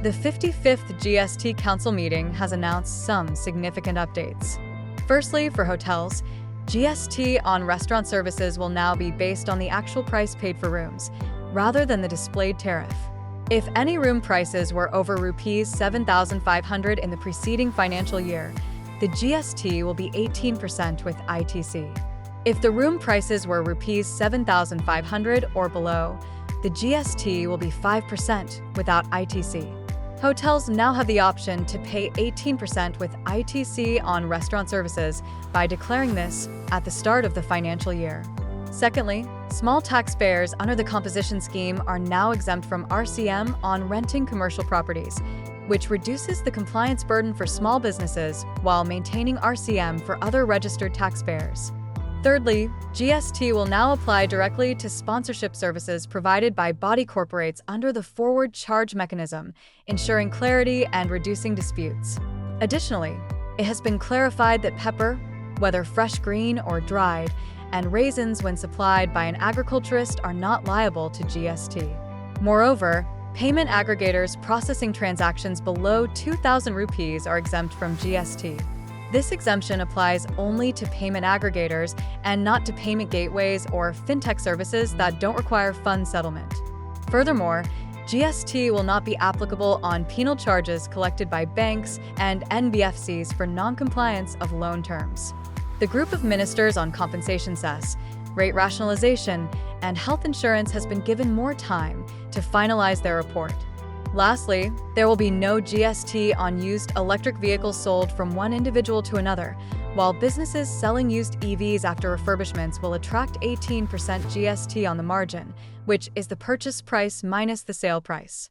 The 55th GST Council meeting has announced some significant updates. Firstly, for hotels, GST on restaurant services will now be based on the actual price paid for rooms, rather than the displayed tariff. If any room prices were over Rs 7,500 in the preceding financial year, the GST will be 18% with ITC. If the room prices were Rs 7,500 or below, the GST will be 5% without ITC. Hotels now have the option to pay 18% with ITC on restaurant services by declaring this at the start of the financial year. Secondly, small taxpayers under the composition scheme are now exempt from RCM on renting commercial properties, which reduces the compliance burden for small businesses while maintaining RCM for other registered taxpayers. Thirdly, GST will now apply directly to sponsorship services provided by body corporates under the forward charge mechanism, ensuring clarity and reducing disputes. Additionally, it has been clarified that pepper, whether fresh green or dried, and raisins when supplied by an agriculturist are not liable to GST. Moreover, payment aggregators processing transactions below 2,000 rupees are exempt from GST. This exemption applies only to payment aggregators and not to payment gateways or fintech services that don't require fund settlement. Furthermore, GST will not be applicable on penal charges collected by banks and NBFCs for non-compliance of loan terms. The group of ministers on compensation cess, rate rationalization, and health insurance has been given more time to finalize their report. Lastly, there will be no GST on used electric vehicles sold from one individual to another, while businesses selling used EVs after refurbishments will attract 18% GST on the margin, which is the purchase price minus the sale price.